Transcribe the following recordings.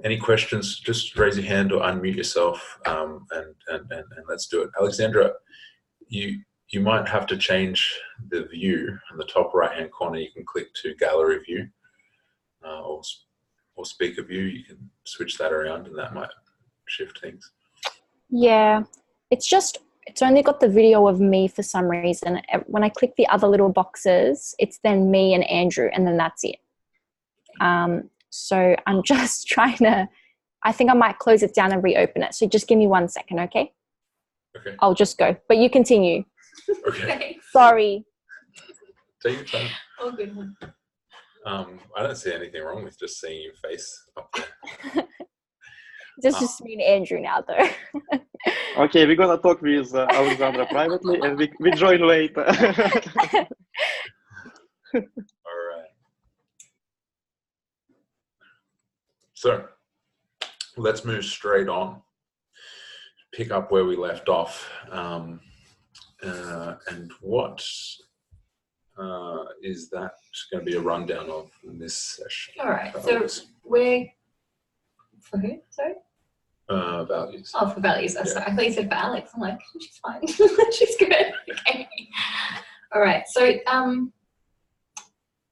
Any questions? Just raise your hand or unmute yourself, and let's do it. Alexandra, you might have to change the view in the top right-hand corner. You can click to gallery view or speaker view. You can switch that around, and that might shift things. Yeah, it's only got the video of me for some reason. When I click the other little boxes, it's then me and Andrew, and then that's it. So I'm just trying to, I think I might close it down and reopen it. So just give me 1 second, okay? Okay. I'll just go, but you continue. Okay. Sorry. Take your time. Oh, good one. I don't see anything wrong with just seeing your face up there. Just me and Andrew now, though. Okay, we're gonna talk with Alexandra privately, and we join later. All right. So let's move straight on. Pick up where we left off. And what is that going to be a rundown of in this session? All right. So we're for who? Sorry. Values. Oh, for values. Yeah. Sorry. I thought you said for Alex. I'm like, she's fine. She's good. Okay. All right. So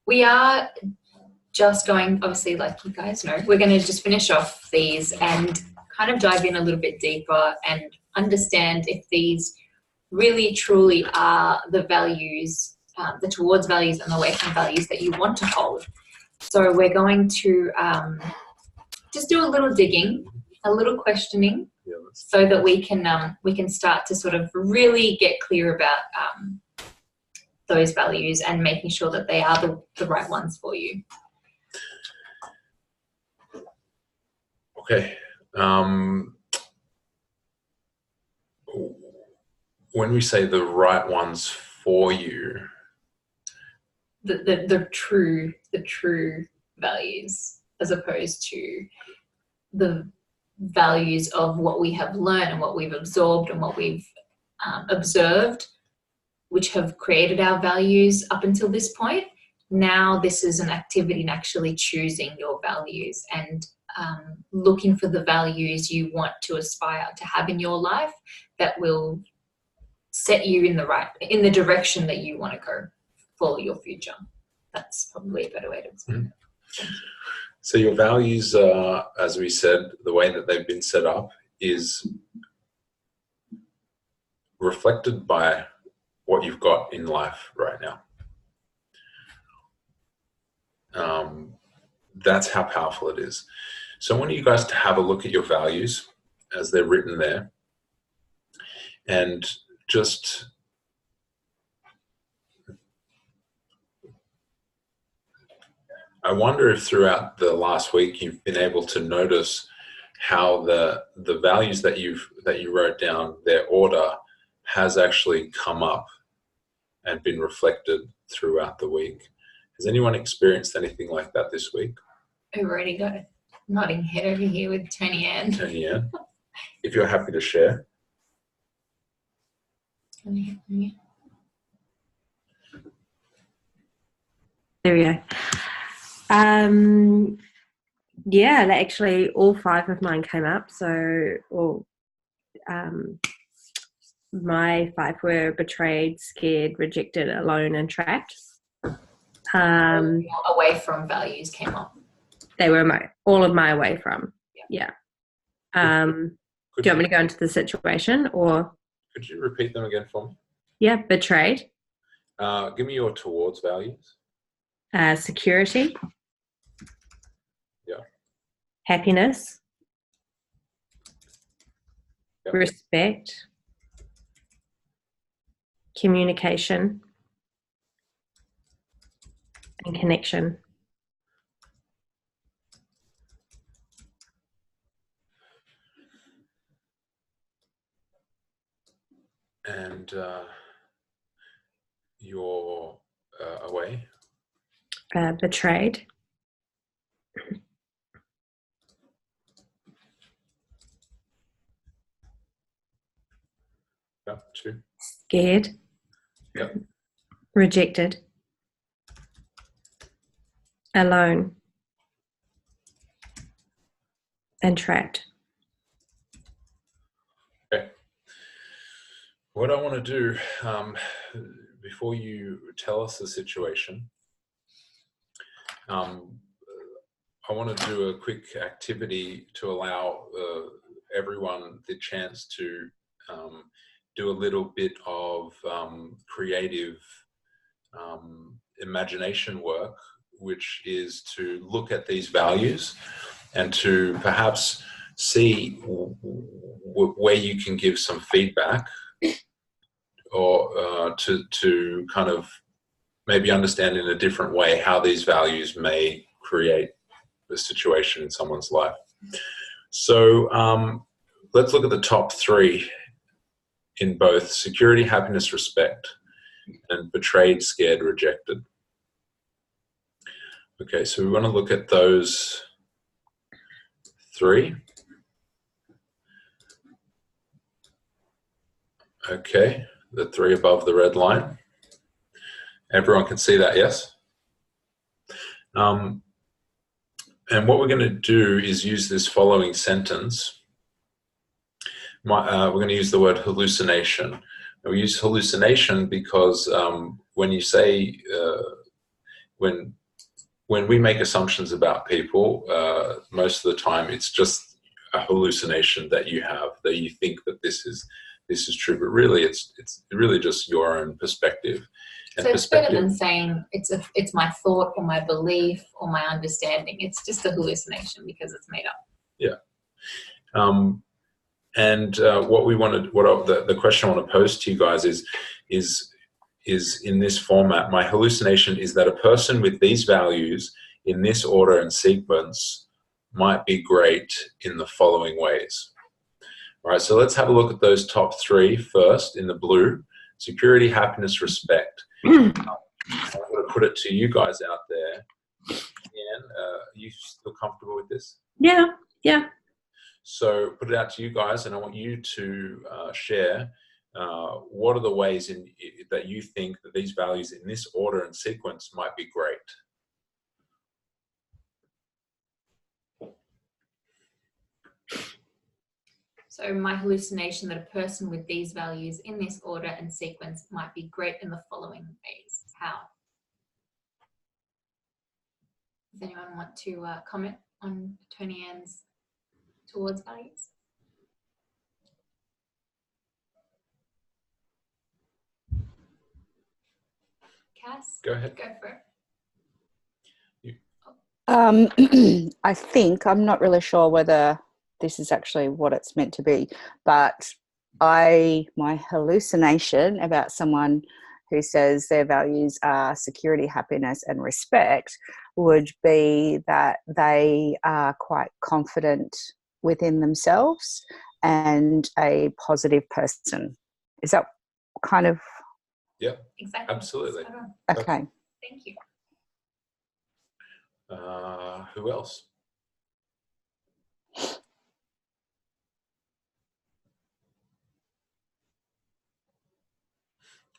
we are just going, obviously, like you guys know, we're going to just finish off these and kind of dive in a little bit deeper and understand if these really truly are the values, the towards values and the away from values that you want to hold. So we're going to just do a little digging, a little questioning, so that we can start to sort of really get clear about those values and making sure that they are the right ones for you. Okay. When we say the right ones for you, the true values, as opposed to the values of what we have learned and what we've absorbed and what we've observed, which have created our values up until this point. Now this is an activity in actually choosing your values and looking for the values you want to aspire to have in your life that will set you in the direction that you want to go for your future. That's probably a better way to explain it. So your values, as we said, the way that they've been set up is reflected by what you've got in life right now. That's how powerful it is. So I want you guys to have a look at your values as they're written there, and just I wonder if throughout the last week you've been able to notice how the values that you wrote down, their order has actually come up and been reflected throughout the week. Has anyone experienced anything like that this week? We've already got a nodding head over here with Tony Ann. Tony Ann, if you're happy to share. There we go. Yeah, actually all 5 of mine came up. So, my 5 were betrayed, scared, rejected, alone, and trapped. Away from values came up. They were all of my away from. Yeah. Do you want me to go into the situation, or? Could you repeat them again for me? Yeah, betrayed. Give me your towards values. Security. Yeah. Happiness. Yep. Respect. Communication. And connection. And your away? Betrayed. Yep, 2. Scared. Yep. Rejected. Alone. and tracked. Okay. What I want to do, before you tell us the situation, I want to do a quick activity to allow everyone the chance to do a little bit of creative imagination work, which is to look at these values and to perhaps see where you can give some feedback, or to kind of maybe understand in a different way how these values may create the situation in someone's life. So let's look at the top three in both security, happiness, respect, and betrayed, scared, rejected. Okay, so we want to look at those three. Okay, the three above the red line. Everyone can see that, yes? And what we're going to do is use this following sentence. We're going to use the word hallucination. And we use hallucination because when you say, when we make assumptions about people, most of the time it's just a hallucination that you have, that you think that this is true, but really it's really just your own perspective. And so it's better than saying it's my thought or my belief or my understanding. It's just a hallucination because it's made up. Yeah. And what we wanted, the question I want to pose to you guys is in this format. My hallucination is that a person with these values in this order and sequence might be great in the following ways. All right, so let's have a look at those top three first in the blue: security, happiness, respect. I'm going to put it to you guys out there. Ian, you feel comfortable with this? Yeah. So put it out to you guys, and I want you to share what are the ways that you think that these values in this order and sequence might be great. So my hallucination that a person with these values in this order and sequence might be great in the following ways. How? Does anyone want to comment on Tony Ann's towards values? Cass? Go ahead. Go for it. I think, I'm not really sure whether this is actually what it's meant to be, but my hallucination about someone who says their values are security, happiness, and respect would be that they are quite confident within themselves and a positive person. Is that kind of? Yeah, exactly. Absolutely. Okay. Thank you. Who else?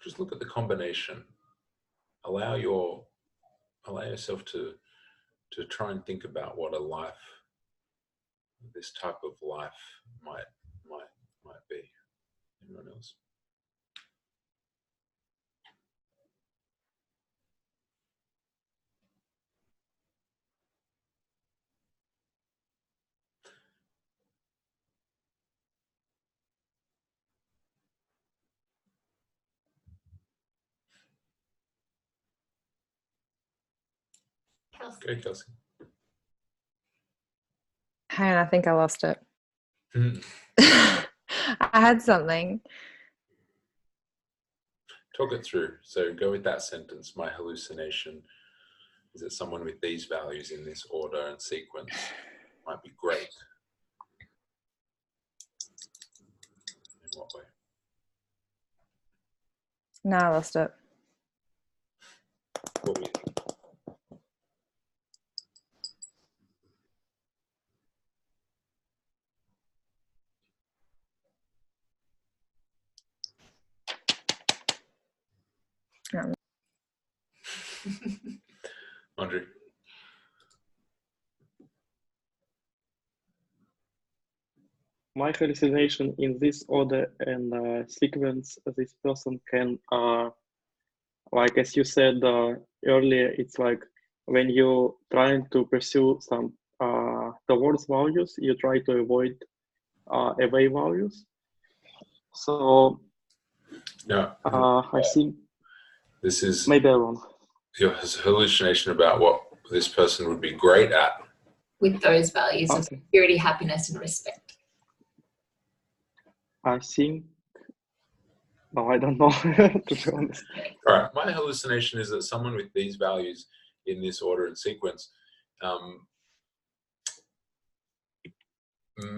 Just look at the combination. Allow yourself to try and think about what this type of life might be. Anyone else? Kelsey. Okay, Kelsey. Hang on, I think I lost it. Mhm. I had something. Talk it through. So go with that sentence. My hallucination is that someone with these values in this order and sequence might be great. In what way? No, I lost it. What do you think? Andrew? my hallucination in this order and sequence, this person can, like as you said earlier, it's like when you're trying to pursue some towards values, you try to avoid away values. So Yeah. I think This is maybe I'm wrong. your hallucination about what this person would be great at. With those values of Okay. security, happiness, and respect. I think, no, I don't know, to be honest. All right. My hallucination is that someone with these values in this order and sequence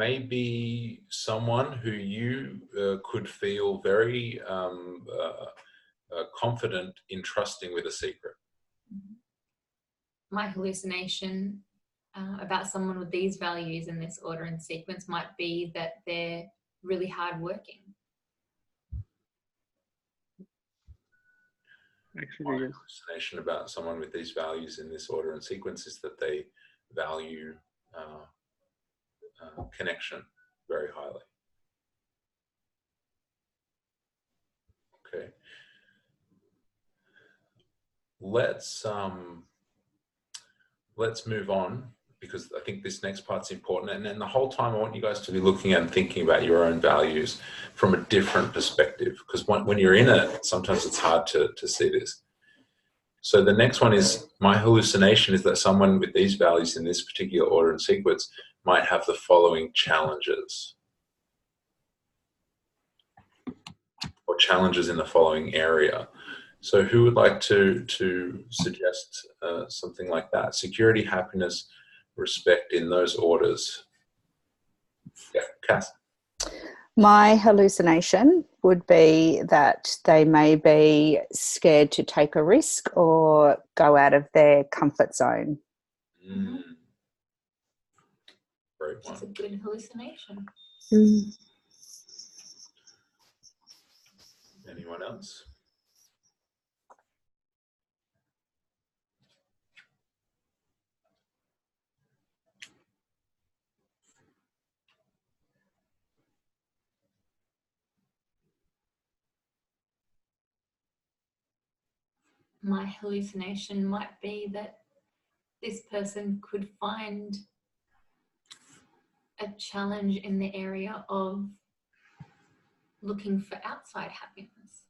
may be someone who you could feel very confident in trusting with a secret. My hallucination about someone with these values in this order and sequence might be that they're really hardworking. Actually, My yes. hallucination about someone with these values in this order and sequence is that they value connection very highly. Okay. Let's move on, because I think this next part's important. And then the whole time I want you guys to be looking at and thinking about your own values from a different perspective, because when you're in it, sometimes it's hard to see this. So the next one is, my hallucination is that someone with these values in this particular order and sequence might have the following challenges, or challenges in the following area. So who would like to suggest something like that? Security, happiness, respect, in those orders. Yeah, Cass. My hallucination would be that they may be scared to take a risk or go out of their comfort zone. Great It's a one. good hallucination. Anyone else? My hallucination might be that this person could find a challenge in the area of looking for outside happiness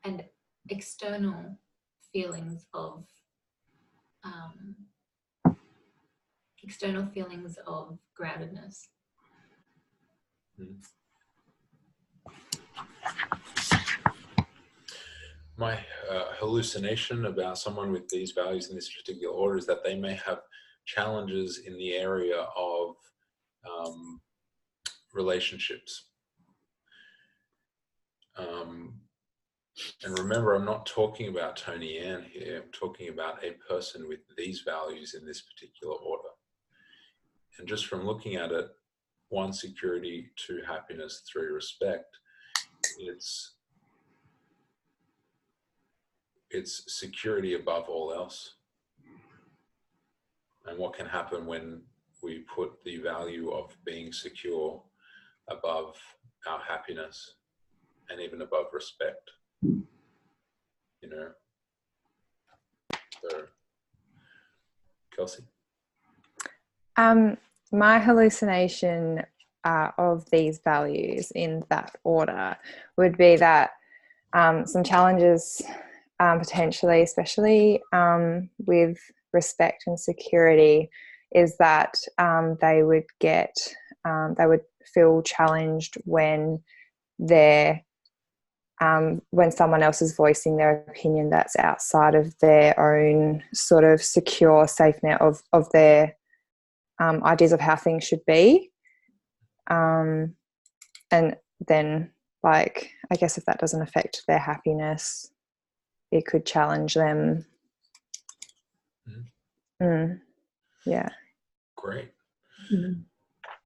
and external feelings of groundedness. My hallucination about someone with these values in this particular order is that they may have challenges in the area of relationships. And remember, I'm not talking about Tony Ann here. I'm talking about a person with these values in this particular order. And just from looking at it, 1, security, 2, happiness, 3, respect, it's security above all else. And what can happen when we put the value of being secure above our happiness and even above respect, you know? So, Kelsey? My hallucination of these values in that order would be that some challenges potentially, especially with respect and security, is that they would feel challenged when when someone else is voicing their opinion that's outside of their own sort of secure safe net of their ideas of how things should be. And then, like, I guess if that doesn't affect their happiness, it could challenge them. Yeah. Great.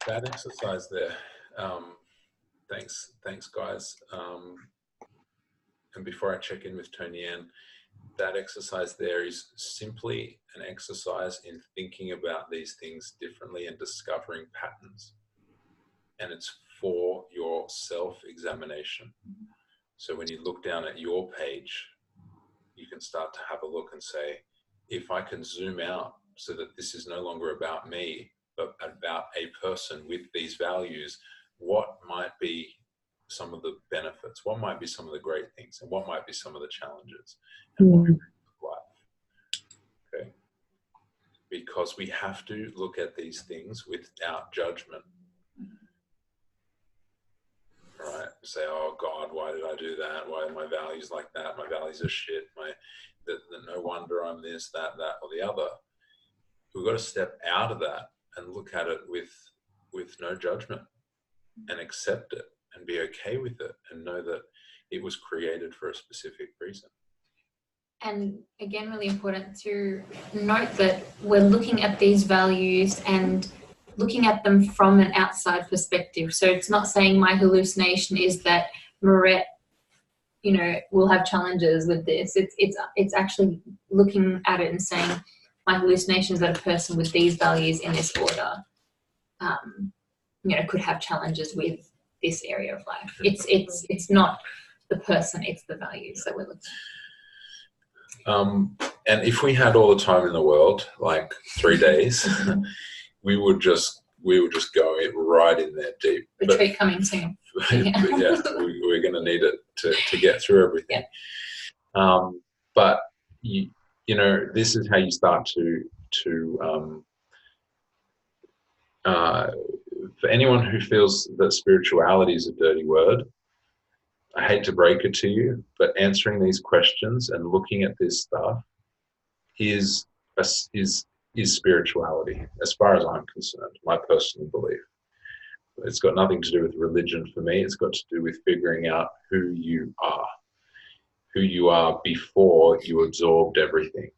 That exercise there. Thanks, guys. And before I check in with Tony Ann, that exercise there is simply an exercise in thinking about these things differently and discovering patterns. and it's for your self-examination. So when you look down at your page, you can start to have a look and say, if I can zoom out so that this is no longer about me, but about a person with these values, what might be some of the benefits? What might be some of the great things? And what might be some of the challenges? And what could be life? Okay. Because we have to look at these things without judgment. Right? Say, oh God, why did I do that? Why are my values like that? My values are shit. No wonder I'm this, that, or the other. We've got to step out of that and look at it with no judgment and accept it and be okay with it and know that it was created for a specific reason. And again, really important to note that we're looking at these values and looking at them from an outside perspective. So it's not saying my hallucination is that Moret, will have challenges with this. It's actually looking at it and saying my hallucination is that a person with these values in this order, could have challenges with this area of life. It's not the person, it's the values that we're looking at. And if we had all the time in the world, like 3 days, we would just go right in there deep. Retreat coming soon. Yeah, we're going to need it to get through everything. Yeah. But this is how you start to for anyone who feels that spirituality is a dirty word, I hate to break it to you, but answering these questions and looking at this stuff is spirituality, as far as I'm concerned, my personal belief. It's got nothing to do with religion for me. It's got to do with figuring out who you are before you absorbed everything,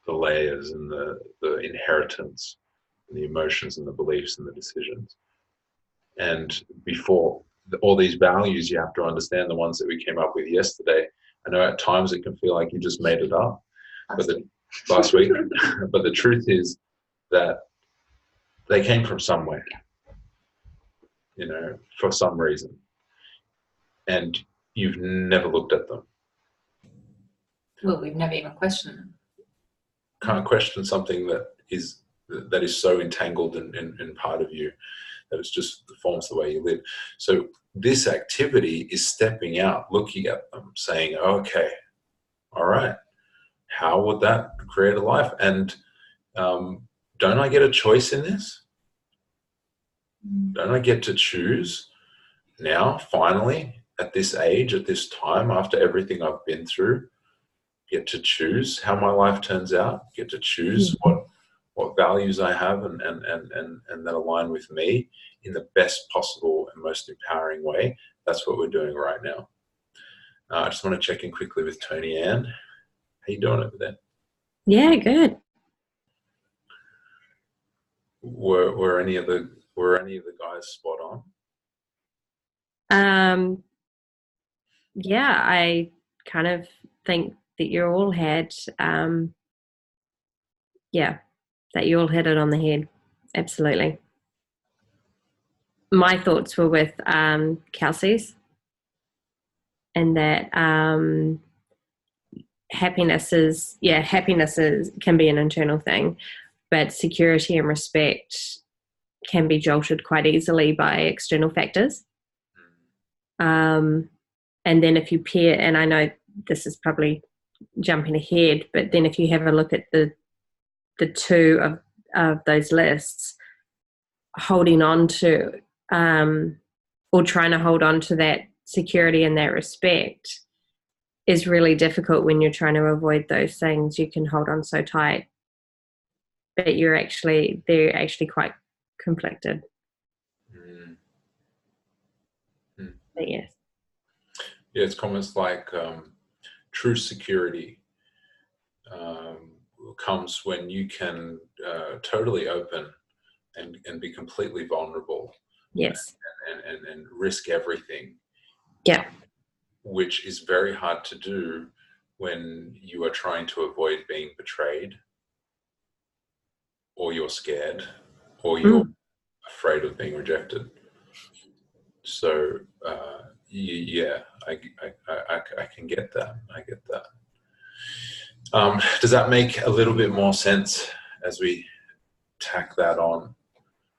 the layers and the inheritance, and the emotions and the beliefs and the decisions. And before all these values, you have to understand the ones that we came up with yesterday. I know at times it can feel like you just made it up, last week. But the truth is that they came from somewhere, for some reason. And you've never looked at them. Well, we've never even questioned them. Can't question something that is so entangled in part of you that it just forms the way you live. So this activity is stepping out, looking at them, saying, okay, all right, how would that create a life? And don't I get a choice in this? Don't I get to choose now, finally, at this age, at this time, after everything I've been through, get to choose how my life turns out, get to choose what values I have and that align with me in the best possible and most empowering way. That's what we're doing right now. I just want to check in quickly with Tony Ann. How you doing over there? Yeah, good. Were any of the guys spot on? Yeah, I kind of think that you all had that you all hit it on the head. Absolutely. My thoughts were with Kelsey's, and that happiness can be an internal thing, but security and respect can be jolted quite easily by external factors. And then if you pair, and I know this is probably jumping ahead, but then if you have a look at the two of those lists, holding on to or trying to hold on to that security and that respect is really difficult when you're trying to avoid those things. You can hold on so tight, but they're actually quite conflicted. But yes. Yeah, it's comments like true security comes when you can totally open and be completely vulnerable. Yes. And risk everything. Yeah. Which is very hard to do when you are trying to avoid being betrayed, or you're scared, or you're afraid of being rejected. So yeah, I can get that. I get that. Does that make a little bit more sense as we tack that on,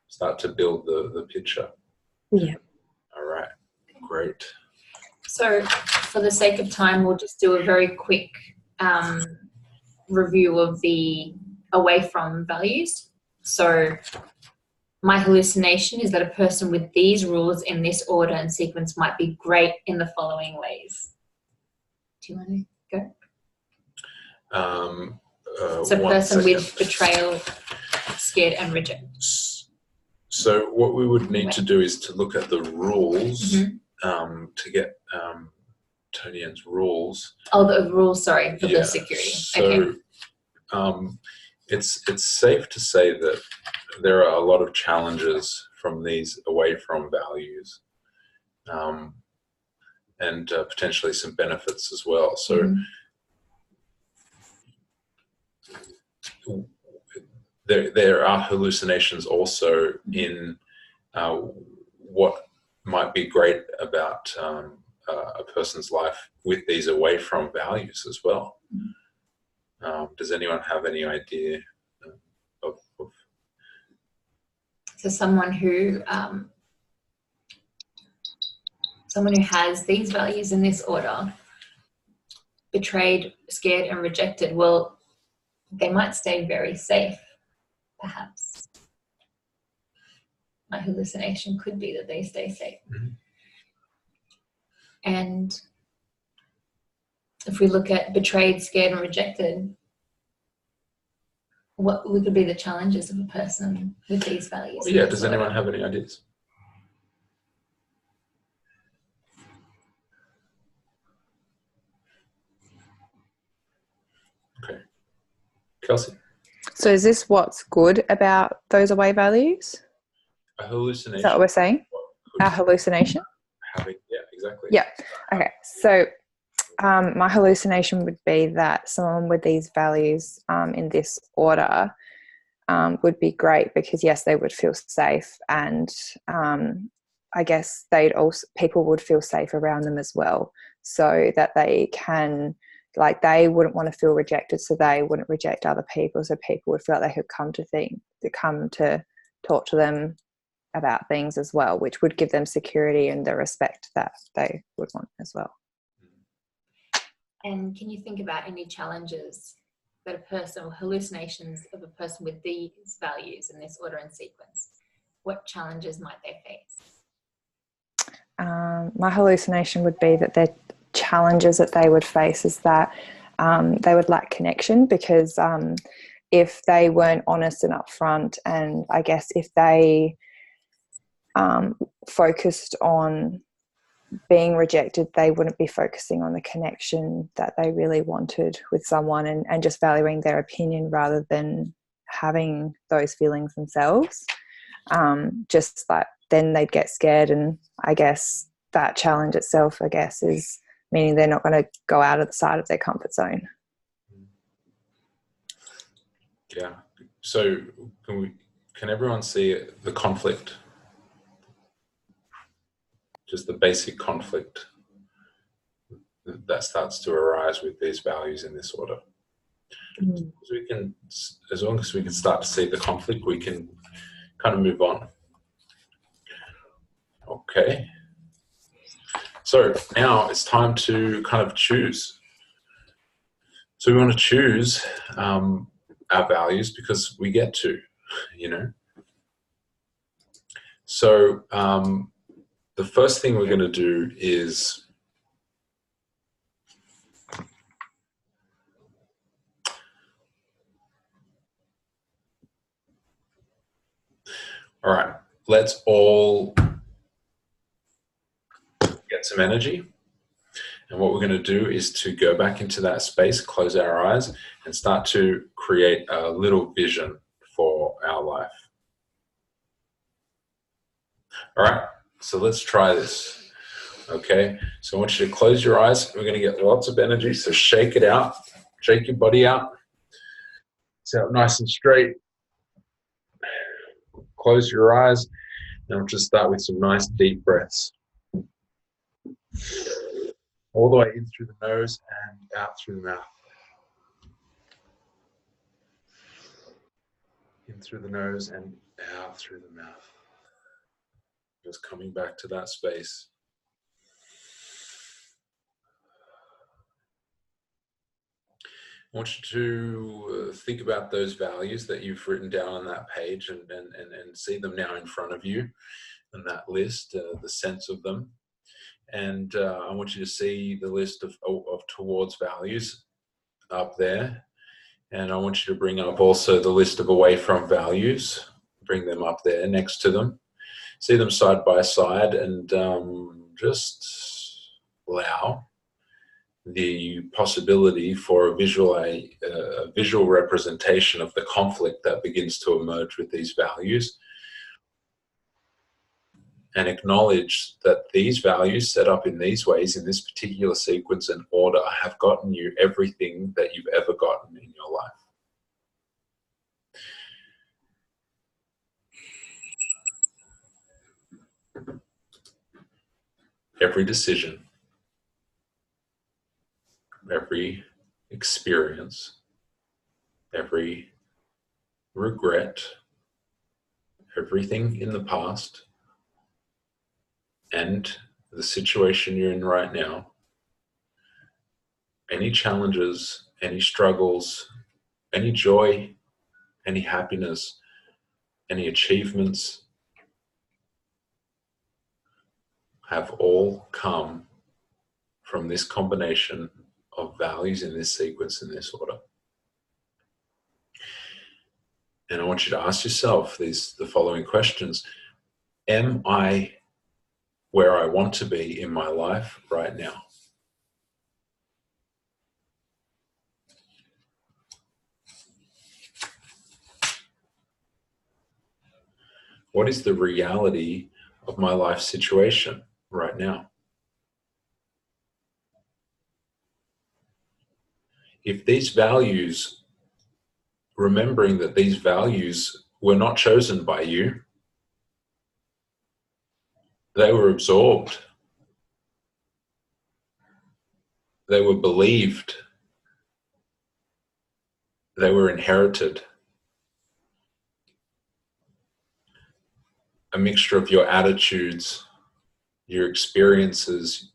start to build the picture? Yeah. All right, great. So for the sake of time, we'll just do a very quick review of the away from values. So my hallucination is that a person with these rules in this order and sequence might be great in the following ways. Do you want to go? So person with betrayal, scared and reject. So what we would need to do is to look at the rules to get Tony Ann's rules. Oh, the rules, sorry, for the security. So it's safe to say that there are a lot of challenges from these away from values, and potentially some benefits as well. So there are hallucinations also in what might be great about a person's life with these away from values as well. Does anyone have any idea of so someone who has these values in this order, betrayed, scared and rejected, well, they might stay very safe, perhaps. My hallucination could be that they stay safe. And if we look at betrayed, scared and rejected, what could be the challenges of a person with these values? Well, yeah, does anyone have any ideas? Okay. Kelsey? So is this what's good about those away values? A hallucination. Is that what we're saying? Our hallucination? Yeah, exactly. Yeah. Okay. So my hallucination would be that someone with these values in this order would be great because, yes, they would feel safe, and I guess people would feel safe around them as well, so that they can, like, they wouldn't want to feel rejected, so they wouldn't reject other people, so people would feel like they could come to talk to them about things as well, which would give them security and the respect that they would want as well. And can you think about any challenges that a person, or hallucinations of a person with these values in this order and sequence? What challenges might they face? My hallucination would be that the challenges that they would face is that they would lack connection, because if they weren't honest and upfront, and I guess if they focused on being rejected, they wouldn't be focusing on the connection that they really wanted with someone, and just valuing their opinion rather than having those feelings themselves. Just like then they'd get scared, and I guess that challenge itself, I guess, is meaning they're not going to go out of the side of their comfort zone. Yeah. So can everyone see the conflict? Just the basic conflict that starts to arise with these values in this order. As long as we can start to see the conflict, we can kind of move on. Okay. So now it's time to kind of choose. So we want to choose our values because we get to, So the first thing we're going to do is all right, let's all get some energy. And what we're going to do is to go back into that space, close our eyes, and start to create a little vision for our life. All right, so let's try this. Okay, so I want you to close your eyes. We're going to get lots of energy, so shake it out. Shake your body out. Sit up nice and straight. Close your eyes. Now I'll just start with some nice deep breaths. All the way in through the nose and out through the mouth. In through the nose and out through the mouth. Just coming back to that space. I want you to think about those values that you've written down on that page and see them now in front of you and that list, the sense of them. And I want you to see the list of towards values up there. And I want you to bring up also the list of away from values. Bring them up there next to them. See them side by side and just allow the possibility for a visual representation of the conflict that begins to emerge with these values, and acknowledge that these values set up in these ways, in this particular sequence and order, have gotten you everything that you've ever gotten in your life. Every decision, every experience, every regret, everything in the past, and the situation you're in right now, any challenges, any struggles, any joy, any happiness, any achievements, have all come from this combination of values in this sequence, in this order. And I want you to ask yourself the following questions. Am I where I want to be in my life right now? What is the reality of my life situation right now? If these values, remembering that these values were not chosen by you, they were absorbed, they were believed, they were inherited. A mixture of your attitudes, your experiences,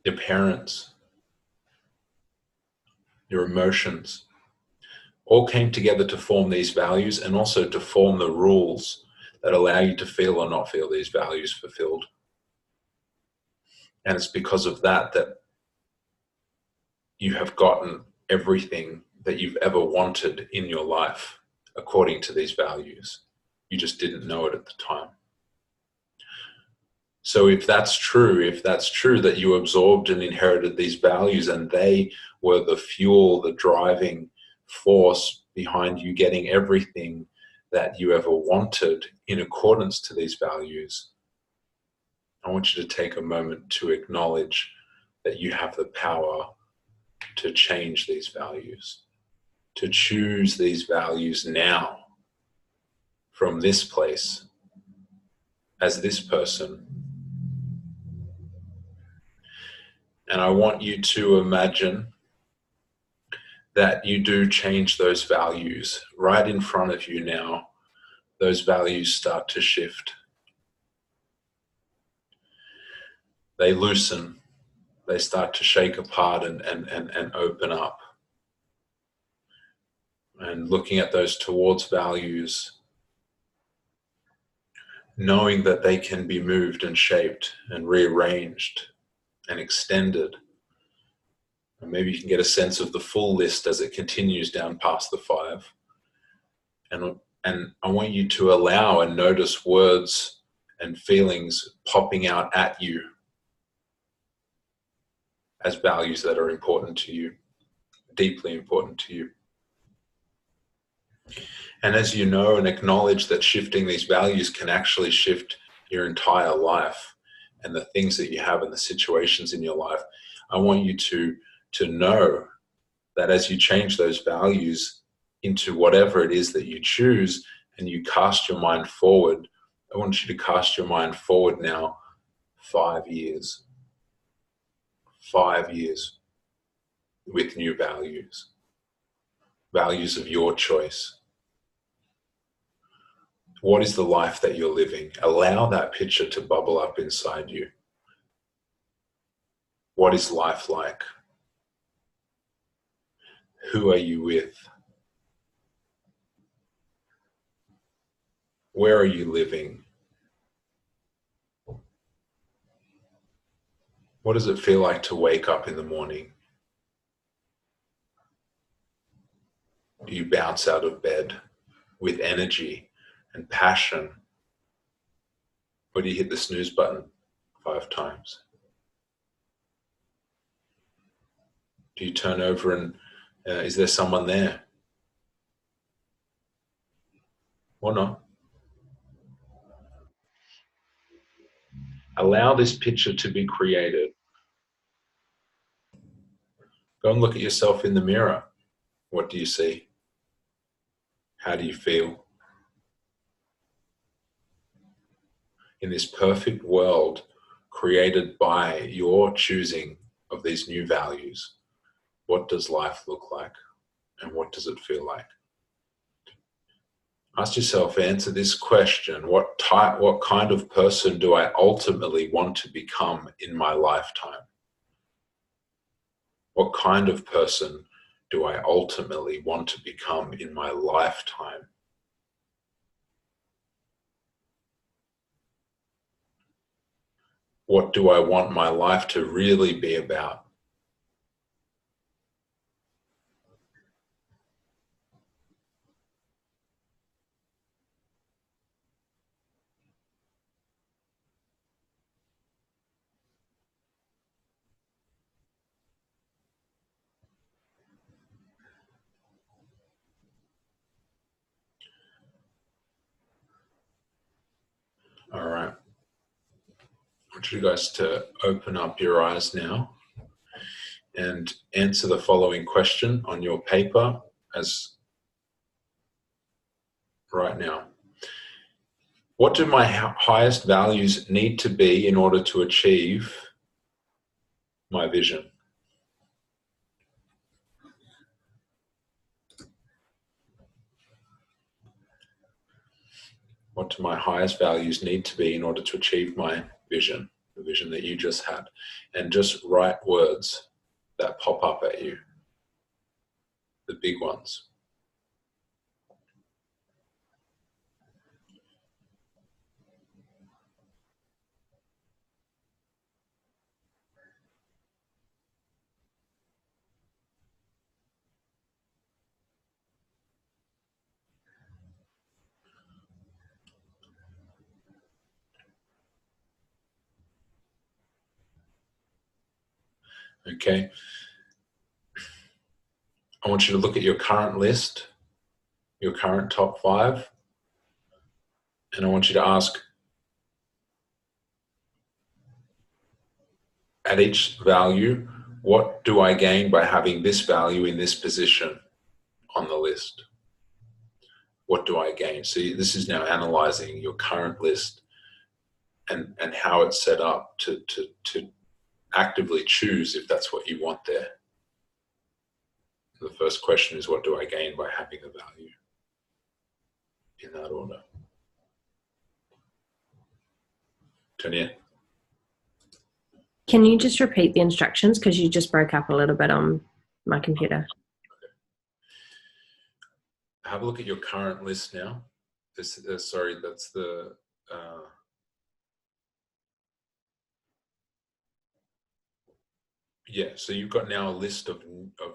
your parents, your emotions, all came together to form these values and also to form the rules that allow you to feel or not feel these values fulfilled. And it's because of that that you have gotten everything that you've ever wanted in your life according to these values. You just didn't know it at the time. So if that's true that you absorbed and inherited these values and they were the fuel, the driving force behind you getting everything that you ever wanted in accordance to these values, I want you to take a moment to acknowledge that you have the power to change these values, to choose these values now from this place as this person. And I want you to imagine that you do change those values right in front of you now. Those values start to shift. They loosen. They start to shake apart and open up. And looking at those towards values, knowing that they can be moved and shaped and rearranged and extended. And maybe you can get a sense of the full list as it continues down past the 5. And I want you to allow and notice words and feelings popping out at you as values that are important to you, deeply important to you. And as you know and acknowledge that shifting these values can actually shift your entire life and the things that you have and the situations in your life, I want you to know that as you change those values into whatever it is that you choose, and you cast your mind forward. I want you to cast your mind forward now 5 years. 5 years with new values. Values of your choice. What is the life that you're living? Allow that picture to bubble up inside you. What is life like? Who are you with? Where are you living? What does it feel like to wake up in the morning? Do you bounce out of bed with energy and passion? Or do you hit the snooze button 5 times? Do you turn over and is there someone there? Or not? Allow this picture to be created. Go and look at yourself in the mirror. What do you see? How do you feel? In this perfect world created by your choosing of these new values, what does life look like? And what does it feel like? Ask yourself, answer this question: what kind of person do I ultimately want to become in my lifetime? What kind of person do I ultimately want to become in my lifetime? What do I want my life to really be about? All right. I want you guys to open up your eyes now and answer the following question on your paper as right now. What do my highest values need to be in order to achieve my vision? What do my highest values need to be in order to achieve my vision, the vision that you just had? And just write words that pop up at you, the big ones. Okay. I want you to look at your current list, your current top 5, and I want you to ask, at each value, what do I gain by having this value in this position on the list? What do I gain? So this is now analyzing your current list and how it's set up to actively choose if that's what you want there. The first question is, what do I gain by having a value? In that order. Tanya? Can you just repeat the instructions, because you just broke up a little bit on my computer? Have a look at your current list now. Sorry, that's the yeah, so you've got now a list of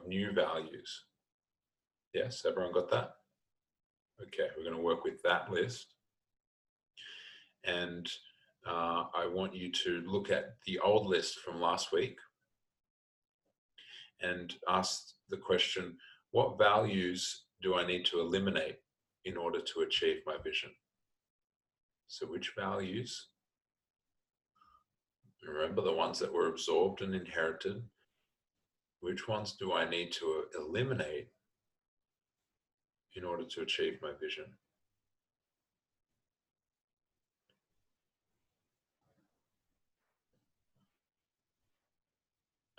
new values. Yes, everyone got that? Okay, we're going to work with that list. And I want you to look at the old list from last week and ask the question, what values do I need to eliminate in order to achieve my vision? So which values? Remember the ones that were absorbed and inherited. Which ones do I need to eliminate in order to achieve my vision.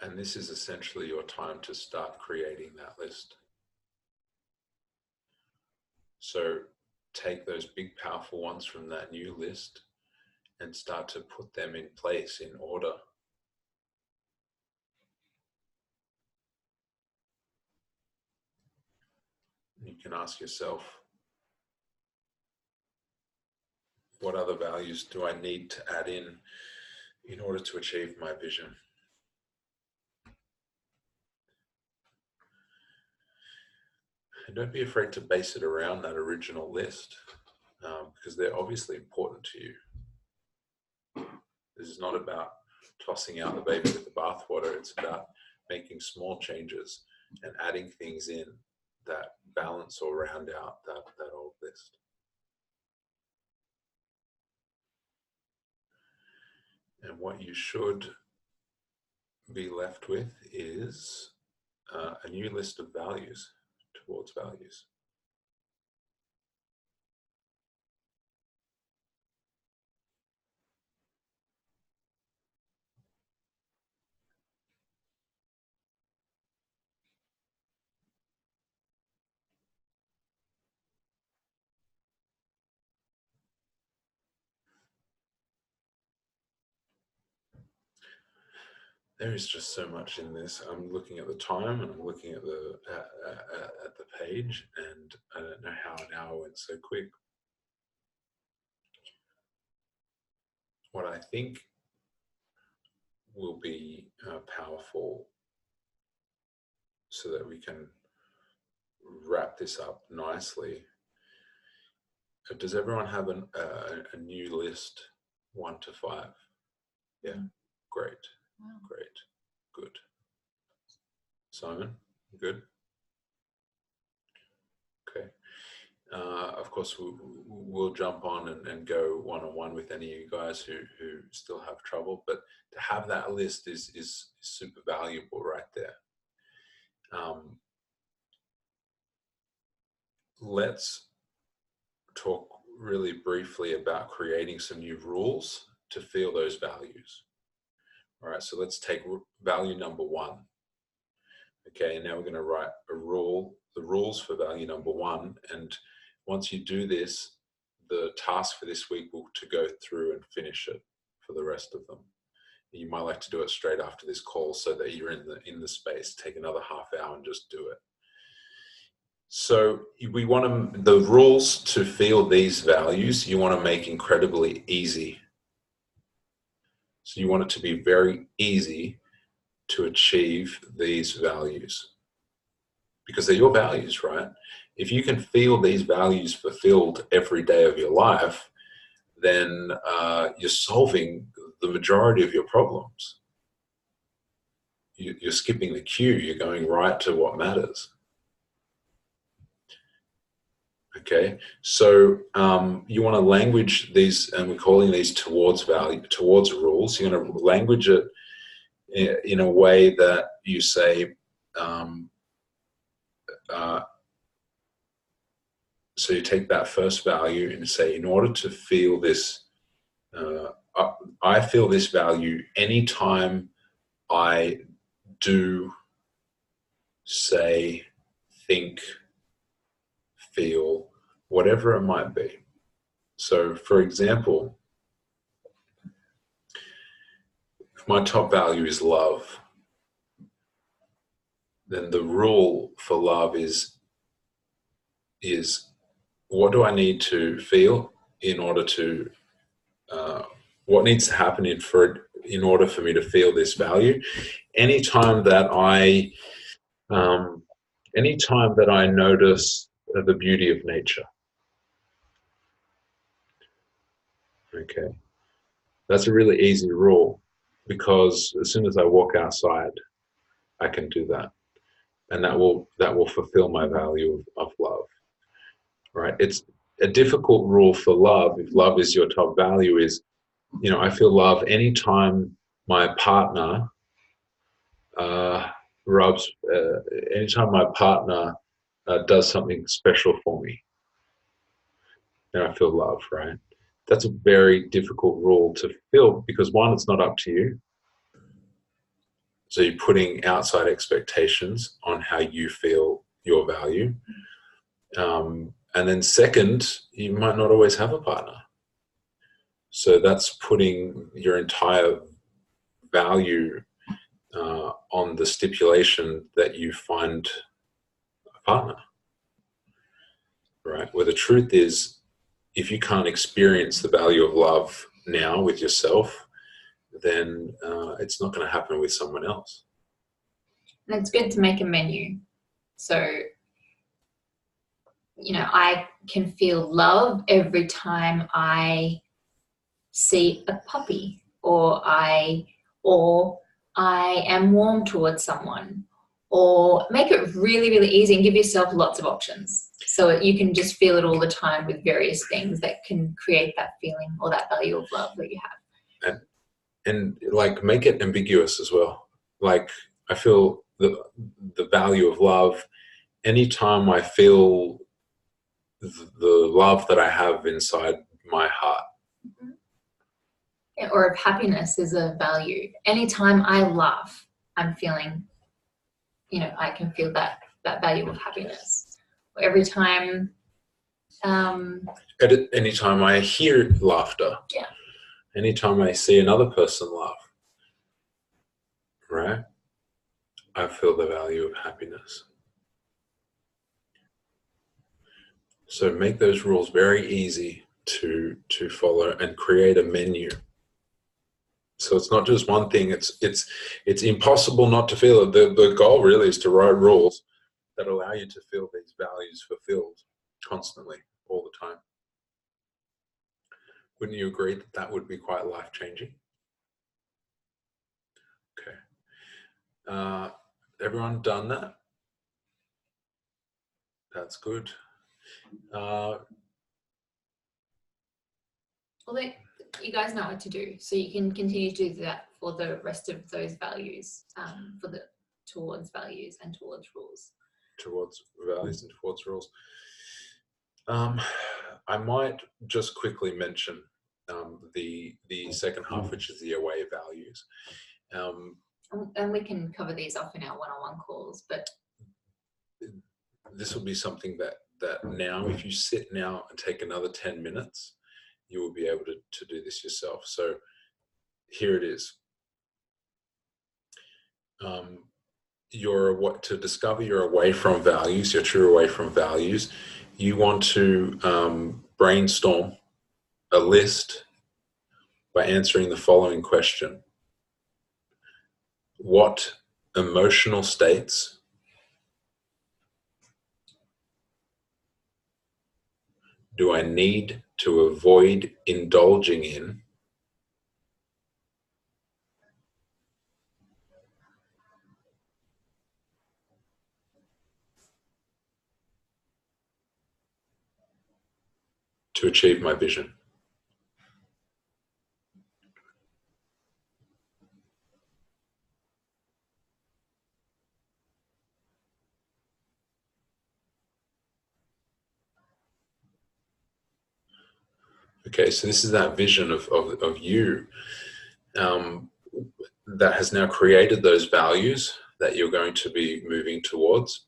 And this is essentially your time to start creating that list. So take those big, powerful ones from that new list and start to put them in place in order. You can ask yourself, what other values do I need to add in order to achieve my vision? And don't be afraid to base it around that original list, because they're obviously important to you. This is not about tossing out the baby with the bathwater. It's about making small changes and adding things in that balance or round out that old list. And what you should be left with is a new list of values towards values. There is just so much in this. I'm looking at the time and I'm looking at the page, and I don't know how an hour went so quick. What I think will be powerful, so that we can wrap this up nicely. Does everyone have a new list, 1 to 5? Yeah, great. Wow. Great, good. Simon, good? Okay. Of course, we'll jump on and go one-on-one with any of you guys who still have trouble, but to have that list is super valuable right there. Let's talk really briefly about creating some new rules to feel those values. All right, so let's take value number 1. Okay, and now we're going to write the rules for value number 1. And once you do this, the task for this week will to go through and finish it for the rest of them. You might like to do it straight after this call so that you're in the space. Take another half hour and just do it. So we want the rules to feel these values, you want to make incredibly easy. So you want it to be very easy to achieve these values, because they're your values, right? If you can feel these values fulfilled every day of your life, then you're solving the majority of your problems. You're skipping the queue, you're going right to what matters. Okay, so you want to language these, and we're calling these towards rules. You're going to language it in a way that you say, so you take that first value and say, in order to feel this, I feel this value anytime I do, say, think, feel, whatever it might be. So, for example, if my top value is love, then the rule for love is what do I need to feel in order to, what needs to happen in order for me to feel this value? Anytime that I notice the beauty of nature. Okay, that's a really easy rule, because as soon as I walk outside, I can do that, and that will fulfill my value of love. Right? It's a difficult rule for love. If love is your top value, is, I feel love anytime my partner anytime my partner does something special for me, then I feel love, right? That's a very difficult rule to fill because one, it's not up to you. So you're putting outside expectations on how you feel your value. And then second, you might not always have a partner. So that's putting your entire value on the stipulation that you find a partner, right? Where the truth is, if you can't experience the value of love now with yourself, then it's not going to happen with someone else. And it's good to make a menu. So, you know, I can feel love every time I see a puppy, or I am warm towards someone, or make it really, really easy and give yourself lots of options. So you can just feel it all the time with various things that can create that feeling or that value of love that you have. And like, make it ambiguous as well. Like, I feel the value of love anytime I feel the love that I have inside my heart. Mm-hmm. Yeah, or if happiness is a value. Anytime I laugh, I'm feeling, you know, I can feel that value of happiness. Or every time. Anytime I hear laughter. Yeah. Anytime I see another person laugh. Right? I feel the value of happiness. So make those rules very easy to follow and create a menu. So it's not just one thing. It's impossible not to feel it. The goal really is to write rules that allow you to feel these values fulfilled constantly, all the time. Wouldn't you agree that that would be quite life-changing? Okay. Everyone done that? That's good. Well, you guys know what to do, so you can continue to do that for the rest of those values, towards values and towards rules. Towards values and towards rules. I might just quickly mention the second half, which is the away values. And we can cover these off in our one-on-one calls, but this will be something that now, if you sit now and take another 10 minutes, you will be able to do this yourself. So here it is. To discover your away from values, your true away from values, you want to brainstorm a list by answering the following question. What emotional states do I need to avoid indulging in to achieve my vision? Okay, so this is that vision of you that has now created those values that you're going to be moving towards.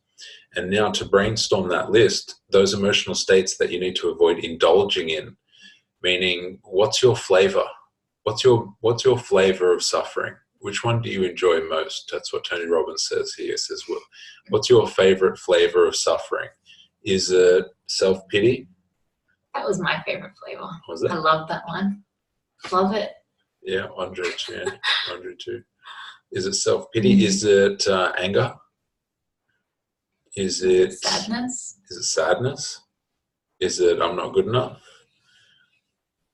And now to brainstorm that list, those emotional states that you need to avoid indulging in, meaning what's your flavor? What's your flavor of suffering? Which one do you enjoy most? That's what Tony Robbins says here. He says, well, what's your favorite flavor of suffering? Is it self-pity? that was my favorite flavor. Was it? I love that one. Love it. Yeah, Andre too. Is it self-pity? Is it anger? Is it sadness? Is it sadness? Is it I'm not good enough?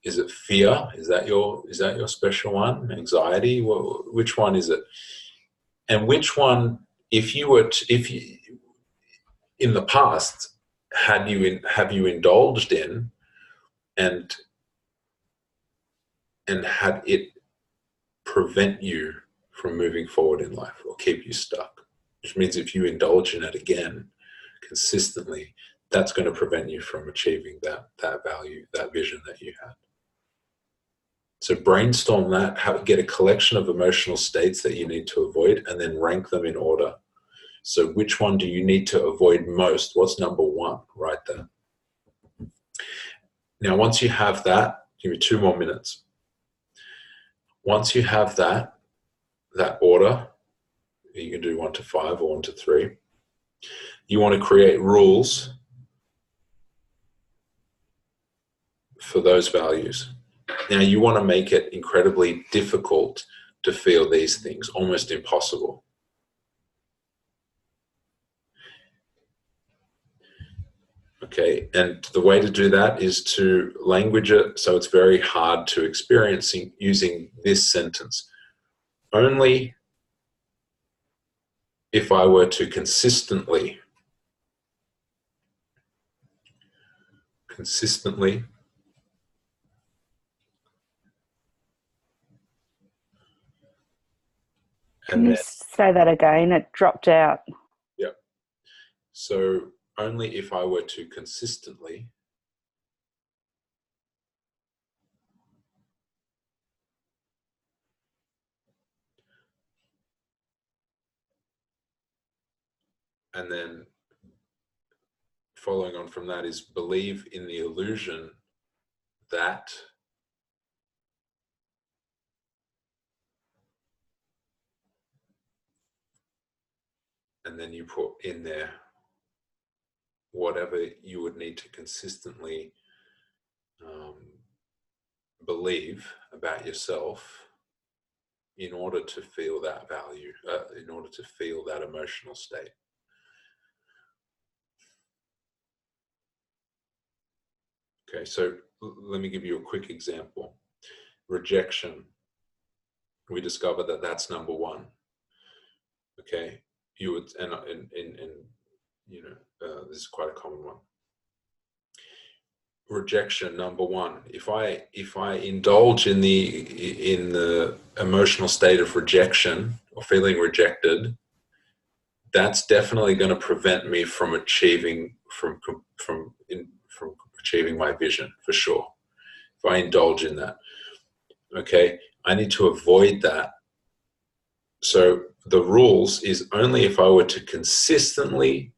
Is it fear? Is that your special one? Anxiety? Which one is it? And which one, if you in the past have you indulged in and had it prevent you from moving forward in life or keep you stuck? Which means if you indulge in it again, consistently, that's going to prevent you from achieving that value, that vision that you had. So brainstorm that, get a collection of emotional states that you need to avoid, and then rank them in order. So which one do you need to avoid most? What's number one right there? Now, once you have that, give me 2 more minutes. Once you have that order, you can do 1 to 5 or 1 to 3. You want to create rules for those values. Now, you want to make it incredibly difficult to feel these things, almost impossible. Okay, and the way to do that is to language it so it's very hard to experience using this sentence. Only if I were to consistently Can you say that again? It dropped out. Yep. So only if I were to consistently and then following on from that is believe in the illusion that and then you put in there whatever you would need to consistently believe about yourself in order to feel that value, in order to feel that emotional state. Okay, so let me give you a quick example. Rejection. We discovered that that's number one. Okay, you would, and you know, this is quite a common one. Rejection, number one. If I indulge in the emotional state of rejection or feeling rejected, that's definitely going to prevent me from achieving achieving my vision, for sure. If I indulge in that, okay, I need to avoid that. So the rules is only if I were to consistently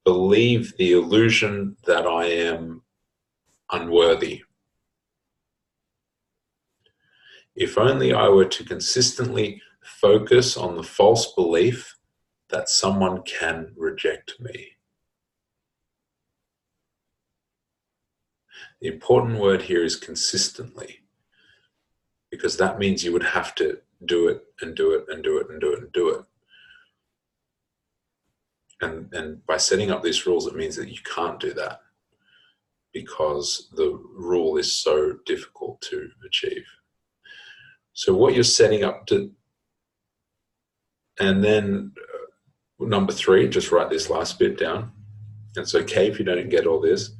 believe the illusion that I am unworthy. If only I were to consistently focus on the false belief that someone can reject me. The important word here is consistently, because that means you would have to do it and do it and do it and do it and do it. And by setting up these rules, it means that you can't do that because the rule is so difficult to achieve. So what you're setting up to, and then number 3, just write this last bit down. It's okay if you don't get all this.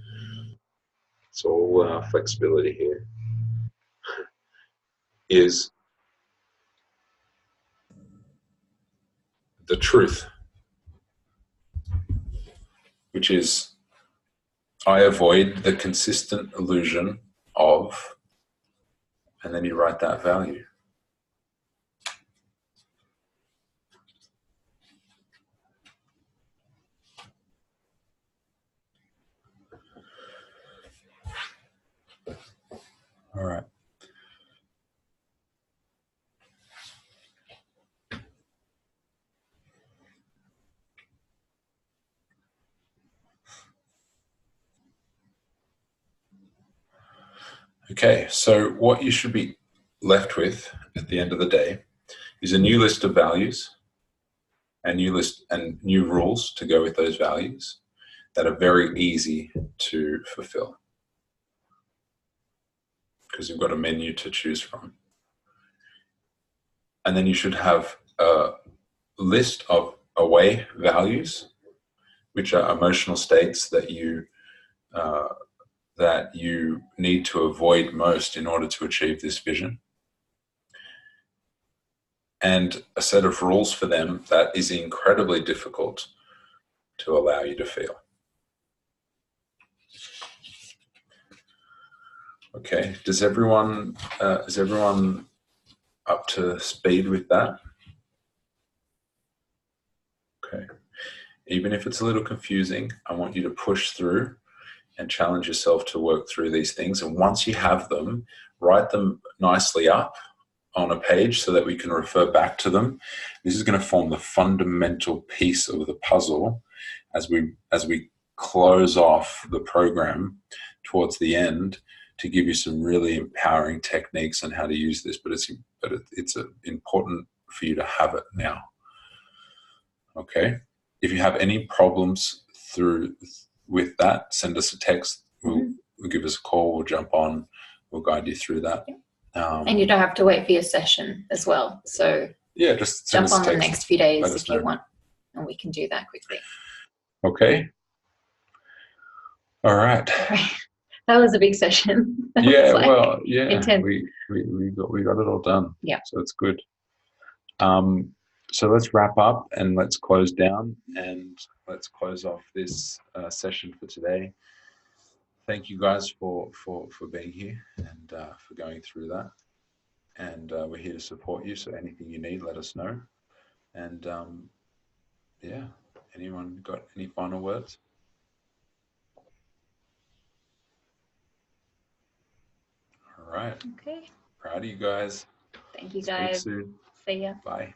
It's all flexibility here. Is the truth, which is I avoid the consistent illusion of, and then you write that value. All right. Okay, so what you should be left with at the end of the day is a new list of values and new rules to go with those values that are very easy to fulfill because you've got a menu to choose from. And then you should have a list of away values, which are emotional states that you need to avoid most in order to achieve this vision. And a set of rules for them that is incredibly difficult to allow you to feel. Okay, is everyone up to speed with that? Okay. Even if it's a little confusing, I want you to push through and challenge yourself to work through these things. And once you have them, write them nicely up on a page so that we can refer back to them. This is going to form the fundamental piece of the puzzle as we close off the program towards the end, to give you some really empowering techniques on how to use this. But it's important for you to have it now. Okay. If you have any problems with that, send us a text. We'll give us a call. We'll jump on. We'll guide you through that. And you don't have to wait for your session as well. So yeah, just jump on the next few days if you want, and we can do that quickly. Okay. All right. That was a big session. Yeah, well, yeah, intense. we got it all done. Yeah. So it's good. So let's wrap up and let's close down and let's close off this session for today. Thank you guys for being here and for going through that. And we're here to support you. So anything you need, let us know. And yeah, anyone got any final words? All right. Okay. Proud of you guys. Thank you guys. Speak soon. See ya. Bye.